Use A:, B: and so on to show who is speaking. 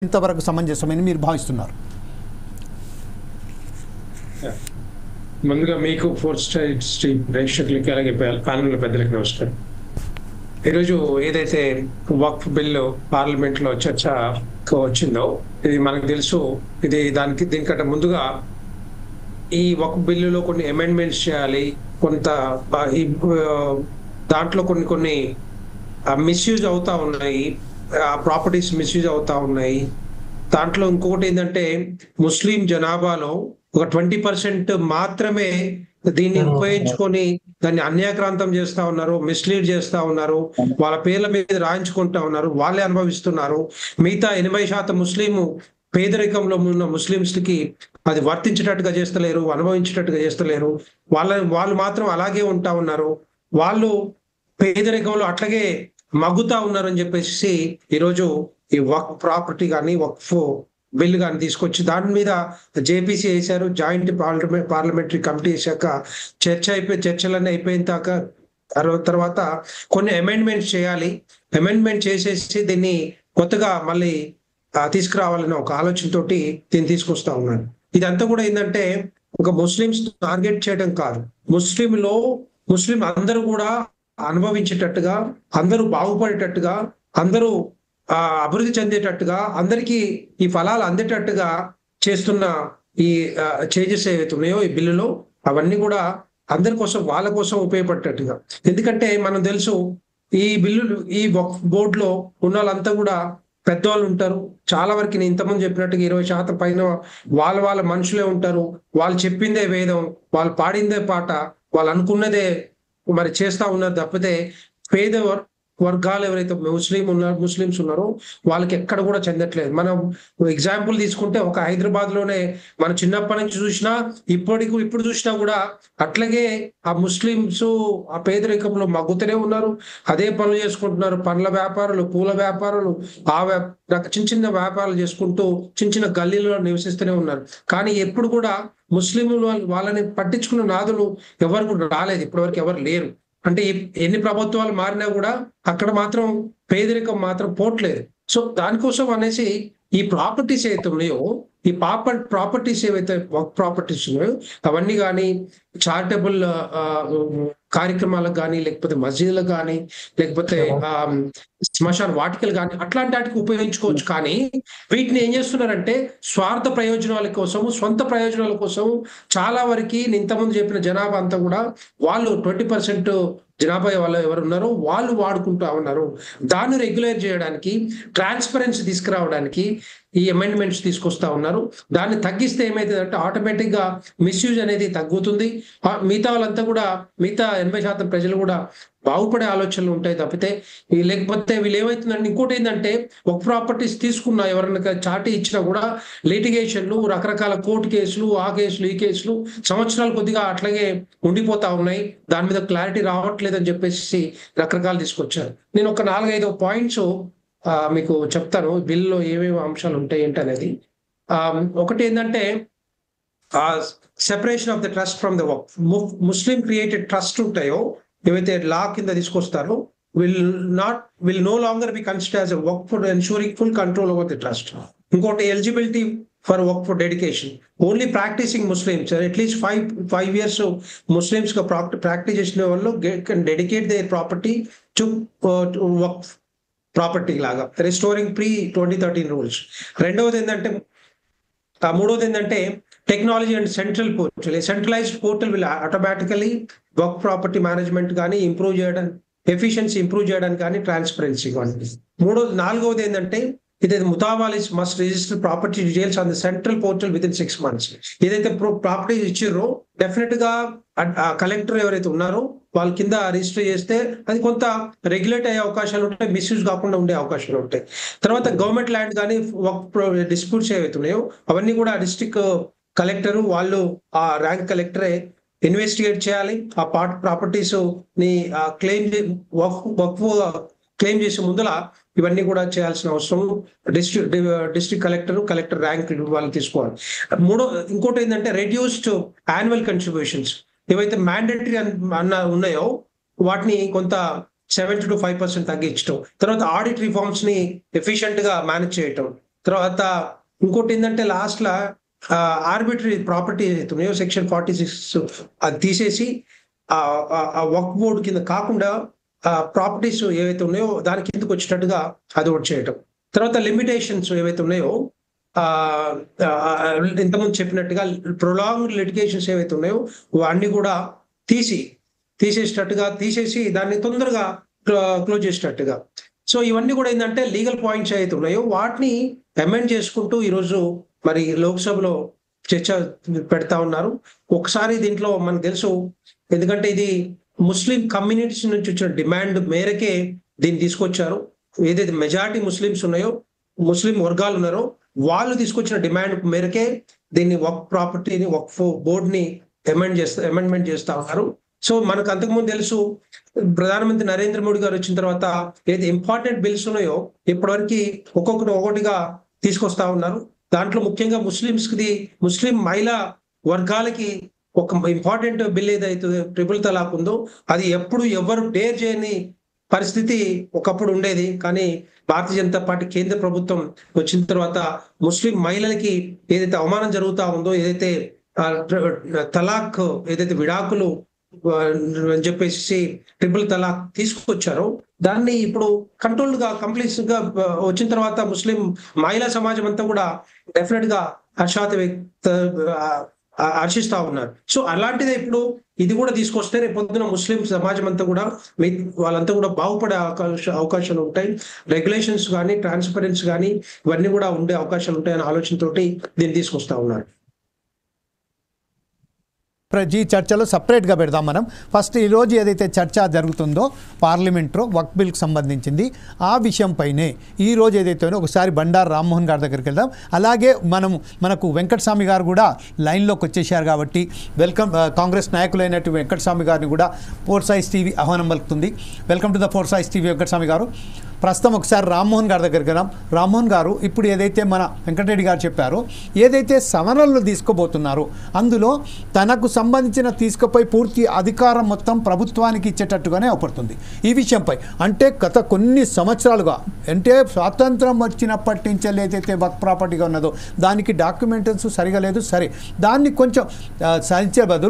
A: ఎంతవరకు సమంజసమని మీరు భావిస్తున్నారు?
B: ముందుగా మీకు ఫోర్త్ స్ట్రీట్ ప్రేక్షకులకి అలాగే ప్యానల్ పెద్దలకి నమస్కారం. ఈరోజు ఏదైతే వక్ఫ్ బిల్లు పార్లమెంట్ లో చర్చకు వచ్చిందో ఇది మనకు తెలుసు. దీనికంటే ముందుగా ఈ వక్ఫ్ బిల్లులో కొన్ని అమెండ్మెంట్స్ చేయాలి. దాంట్లో కొన్ని మిస్యూజ్ అవుతా ఉన్నాయి, ప్రాపర్టీస్ మిస్యూజ్ అవుతా ఉన్నాయి. దాంట్లో ఇంకొకటి ఏంటంటే ముస్లిం జనాభాలో ఒక 20% మాత్రమే దీన్ని ఉపయోగించుకొని దాన్ని అన్యాక్రాంతం చేస్తా ఉన్నారు, మిస్లీడ్ చేస్తా ఉన్నారు, వాళ్ళ పేర్ల మీద రాయించుకుంటా ఉన్నారు, వాళ్ళే అనుభవిస్తున్నారు. మిగతా 80% ముస్లిం పేదరికంలో ఉన్న ముస్లింస్ కి అది వర్తించేటట్టుగా చేస్తలేరు, అనుభవించేటట్టుగా చేస్తలేరు. వాళ్ళు మాత్రం అలాగే ఉంటా ఉన్నారు. వాళ్ళు పేదరికంలో అట్లాగే మగ్గుతా ఉన్నారని చెప్పేసి ఈరోజు ఈ వక్ఫ్ ప్రాపర్టీ కానీ వక్ఫ్ బిల్లు కానీ తీసుకొచ్చి దాని మీద జేపీసీ వేశారు. జాయింట్ పార్లమెంటరీ కమిటీ వేసాక చర్చలన్నీ అయిపోయిన తర్వాత కొన్ని అమెండ్మెంట్స్ చేయాలి. అమెండ్మెంట్ చేసేసి దీన్ని కొత్తగా మళ్ళీ తీసుకురావాలనే ఒక ఆలోచనతోటి దీన్ని తీసుకొస్తా ఉన్నాను. ఇదంతా కూడా ఏంటంటే ఒక ముస్లింస్ టార్గెట్ చేయడం కాదు, ముస్లిం అందరూ కూడా అనుభవించేటట్టుగా, అందరూ బాగుపడేటట్టుగా, అందరూ అభివృద్ధి చెందేటట్టుగా, అందరికీ ఈ ఫలాలు అందేటట్టుగా చేస్తున్న ఈ చేంజెస్ ఏవైతే ఉన్నాయో ఈ బిల్లులో అవన్నీ కూడా అందరి కోసం, వాళ్ళ కోసం ఉపయోగపడేటట్టుగా. ఎందుకంటే మనం తెలుసు ఈ బిల్లులు ఈ వక్ఫ్ బోర్డులో ఉన్న వాళ్ళంతా కూడా పెద్దవాళ్ళు ఉంటారు. చాలా వరకు నేను ఇంతకుముందు చెప్పినట్టుగా 20% పైన వాళ్ళ మనుషులే ఉంటారు. వాళ్ళు చెప్పిందే వేదం, వాళ్ళు పాడిందే పాట, వాళ్ళు అనుకున్నదే మరి చేస్తా ఉన్నారు తప్పితే పేద వర్గాలు ఎవరైతే ముస్లిమ్స్ ఉన్నారో వాళ్ళకి ఎక్కడ కూడా చెందట్లేదు. మనం ఎగ్జాంపుల్ తీసుకుంటే ఒక హైదరాబాద్ లోనే మనం చిన్నప్పటి నుంచి చూసినా ఇప్పుడు చూసినా కూడా అట్లాగే ఆ ముస్లిమ్స్ ఆ పేదరికంలో మగ్గుతూనే ఉన్నారు, అదే పనులు చేసుకుంటున్నారు. పండ్ల వ్యాపారులు, పూల వ్యాపారులు, చిన్న చిన్న వ్యాపారాలు చేసుకుంటూ చిన్న గల్లీలో నివసిస్తూనే ఉన్నారు. కానీ ఎప్పుడు కూడా ముస్లింలు వాళ్ళని పట్టించుకున్న నాదులు ఎవరు కూడా రాలేదు, ఇప్పటివరకు ఎవరు లేరు. అంటే ఎన్ని ప్రభుత్వాలు మారినా కూడా అక్కడ మాత్రం పేదరికం మాత్రం పోట్లేదు. సో దానికోసం అనేసి ఈ ప్రాపర్టీస్ ఏవైతే ఉన్నాయో, ఈ ప్రాపర్టీస్ ఏవైతే వర్క్ ప్రాపర్టీస్ ఉన్నాయో అవన్నీ కానీ చారిటబుల్ కార్యక్రమాలకు కానీ, లేకపోతే మస్జిద్లకు కానీ, లేకపోతే శ్మశాన వాటికలు కానీ అట్లాంటి వాటికి ఉపయోగించుకోవచ్చు. కానీ వీటిని ఏం చేస్తున్నారంటే స్వార్థ ప్రయోజనాల కోసం, సొంత ప్రయోజనాల కోసం చాలా వరకు ఇంతకుముందు చెప్పిన జనాభా అంతా కూడా వాళ్ళు 20% జనాభా వాళ్ళు ఎవరు ఉన్నారో వాళ్ళు వాడుకుంటా ఉన్నారు. దాన్ని రెగ్యులేట్ చేయడానికి, ట్రాన్స్పరెన్సీ తీసుకురావడానికి ఈ అమెండ్మెంట్స్ తీసుకొస్తా ఉన్నారు. దాన్ని తగ్గిస్తే ఏమైతుందంటే ఆటోమేటిక్ గా మిస్యూజ్ అనేది తగ్గుతుంది. మిగతా వాళ్ళంతా కూడా, మిగతా 80% ప్రజలు కూడా బాగుపడే ఆలోచనలు ఉంటాయి తప్పితే లేకపోతే వీళ్ళు ఏమవుతుందంటే ఇంకోటి ఏంటంటే ఒక ప్రాపర్టీస్ తీసుకున్నా ఎవరైనా చాటి ఇచ్చినా కూడా లిటిగేషన్లు, రకరకాల కోర్టు కేసులు, ఆ కేసులు ఈ కేసులు సంవత్సరాలు కొద్దిగా అట్లాగే ఉండిపోతా ఉన్నాయి. దాని మీద క్లారిటీ రావట్లేదని చెప్పేసి రకరకాలు తీసుకొచ్చారు. నేను ఒక 4-5 పాయింట్స్ మీకు చెప్తాను బిల్లులో ఏమేమి అంశాలు ఉంటాయి ఏంటి అనేది. ఒకటి ఏంటంటే separation of the trust from the work. Muslim created trust ఉంటాయో ఏవైతే లా కింద తీసుకొస్తారో will no longer be considered as a work for ensuring full control over the trust. ఇంకోటి ఎలిజిబిలిటీ ఫర్ వర్క్ for dedication. Only practicing Muslims at least 5 years Muslims గా practice చేసిన వాళ్ళు can dedicate their property to వర్క్ property లాగా, restoring pre-2013 rules. మూడవది ఏంటంటే technology and central portal. Centralized portal will automatically వర్క్ ప్రాపర్టీ మేనేజ్మెంట్ కానీ ఇంప్రూవ్ చేయడం, ఎఫిషియన్సీ ఇంప్రూవ్ చేయడానికి కానీ, ట్రాన్స్పరెన్సీ కానీ. నాలుగవది ఏంటంటే ఇది ముతావాలిస్ must register property details on the central portal within 6 months. ఏదైతే ప్రాపర్టీస్ ఇచ్చిర్రో డెఫినెట్ గా కలెక్టర్ ఎవరైతే ఉన్నారో వాళ్ళ కింద రిజిస్టర్ చేస్తే అది కొంత రెగ్యులేట్ అయ్యే అవకాశాలు ఉంటాయి, మిస్యూజ్ కాకుండా ఉండే అవకాశాలు ఉంటాయి. తర్వాత గవర్నమెంట్ ల్యాండ్ కానీ డిస్ప్యూట్స్ ఏవైతే ఉన్నాయో అవన్నీ కూడా డిస్ట్రిక్ట్ కలెక్టర్ వాళ్ళు ఆ ర్యాంక్ కలెక్టరే ఇన్వెస్టిగేట్ చేయాలి. ఆ ప్రాపర్టీస్ ని క్లెయిమ్ చేసే ముందల ఇవన్నీ కూడా చేయాల్సిన అవసరం డిస్ట్రిక్ట్ కలెక్టర్ ర్యాంక్ వాళ్ళు తీసుకోవాలి. ఇంకోటి ఏంటంటే రెడ్యూస్డ్ యాన్యువల్ కంట్రిబ్యూషన్స్ ఏవైతే మ్యాండేటరీ ఉన్నాయో వాటిని కొంత 70 to 5% తగ్గించడం. తర్వాత ఆడిట్ రిఫార్మ్స్ ని ఎఫిషియెంట్ గా మేనేజ్ చేయటం. తర్వాత ఇంకోటి ఏంటంటే లాస్ట్లో ఆర్బిటరీ ప్రాపర్టీ అవుతున్నాయో సెక్షన్ 46 అది తీసేసి వక్ఫ్ బోర్డు కింద కాకుండా ప్రాపర్టీస్ ఏవైతే ఉన్నాయో దాని కిందకు వచ్చేటట్టుగా అది ఒకటి చేయటం. తర్వాత లిమిటేషన్స్ ఏవైతే ఉన్నాయో ఇంతకుముందు చెప్పినట్టుగా ప్రొలాంగ్డ్ లిటిగేషన్స్ ఏవైతే ఉన్నాయో అన్ని కూడా తీసేసి దాన్ని తొందరగా క్లోజ్ చేసేటట్టుగా. సో ఇవన్నీ కూడా ఏంటంటే లీగల్ పాయింట్స్ ఏవైతే ఉన్నాయో వాటిని అమెండ్ చేసుకుంటూ ఈరోజు మరి లోక్సభలో చర్చ పెడతా ఉన్నారు. ఒకసారి దీంట్లో మనకు తెలుసు, ఎందుకంటే ఇది ముస్లిం కమ్యూనిటీస్ నుంచి వచ్చిన డిమాండ్ మేరకే దీన్ని తీసుకొచ్చారు. ఏదైతే మెజారిటీ ముస్లిమ్స్ ఉన్నాయో, ముస్లిం వర్గాలు ఉన్నారో వాళ్ళు తీసుకొచ్చిన డిమాండ్ మేరకే దీన్ని వక్ఫ్ ప్రాపర్టీని వక్ఫ్ బోర్డుని అమెండ్మెంట్ చేస్తా ఉన్నారు. సో మనకు అంతకుముందు తెలుసు, ప్రధానమంత్రి నరేంద్ర మోడీ గారు వచ్చిన తర్వాత ఏదైతే ఇంపార్టెంట్ బిల్స్ ఉన్నాయో ఇప్పటివరకు ఒక్కొక్కటిగా తీసుకొస్తా ఉన్నారు. దాంట్లో ముఖ్యంగా ముస్లిం మహిళా వర్గాలకి ఒక ఇంపార్టెంట్ బిల్ ఏదైతే ట్రిపుల్ తలాక్ ఉందో అది ఎప్పుడు ఎవరు డేర్ చేయని పరిస్థితి ఒకప్పుడు ఉండేది. కానీ భారతీయ జనతా పార్టీ కేంద్ర ప్రభుత్వం వచ్చిన తర్వాత ముస్లిం మహిళలకి ఏదైతే అవమానం జరుగుతా ఉందో, ఏదైతే తలాక్ ఏదైతే విడాకులు అని చెప్పేసి ట్రిపుల్ తలాక్ తీసుకొచ్చారో దాన్ని ఇప్పుడు కంట్రోల్ గా కంప్లీట్ గా వచ్చిన తర్వాత ముస్లిం మహిళా సమాజం అంతా కూడా డెఫినెట్ గా హర్షిస్తా ఉన్నారు. సో అలాంటిదే ఇప్పుడు ఇది కూడా తీసుకొస్తే రేపు పొద్దున ముస్లిం సమాజం అంతా కూడా వాళ్ళంతా కూడా బాగుపడే అవకాశాలు ఉంటాయి. రెగ్యులేషన్స్ కానీ ట్రాన్స్పరెన్సీ కానీ ఇవన్నీ కూడా ఉండే అవకాశాలు ఉంటాయనే ఆలోచనతోటి దీన్ని తీసుకొస్తా ఉన్నారు.
A: ఈ చర్చలో సపరేట్గా పెడదాం మనం. ఫస్ట్ ఈరోజు ఏదైతే చర్చ జరుగుతుందో పార్లమెంట్లో వక్ఫ్ బిల్కి సంబంధించింది ఆ విషయంపైనే ఈరోజు ఏదైతే ఒకసారి బండారు రామ్మోహన్ గారి దగ్గరికి వెళ్దాం. అలాగే మనకు వెంకటస్వామి గారు కూడా లైన్లోకి వచ్చేసారు కాబట్టి వెల్కమ్. కాంగ్రెస్ నాయకులైనటువంటి వెంకటస్వామి గారిని కూడా ఫోర్సైజ్ టీవీ ఆహ్వానం పలుకుతుంది. Welcome to the Foursides TV Venkataswamy garu. ప్రస్తుతం ఒకసారి రామ్మోహన్ గారి దగ్గరికి వెళ్దాం. రామ్మోహన్ గారు, ఇప్పుడు ఏదైతే మన వెంకటరెడ్డి గారు చెప్పారో ఏదైతే సవరణలు తీసుకోబోతున్నారో అందులో తనకు సంబంధించిన తీసుకుపోయి పూర్తి అధికారం మొత్తం ప్రభుత్వానికి ఇచ్చేటట్టుగానే అవపడుతుంది. ఈ విషయంపై అంటే గత కొన్ని సంవత్సరాలుగా అంటే స్వాతంత్రం వచ్చినప్పటి నుంచి ఏదైతే వక్ఫ్ ప్రాపర్టీగా ఉన్నదో దానికి డాక్యుమెంటేషన్ సరిగా లేదు. సరే, దాన్ని కొంచెం సరిచే బదులు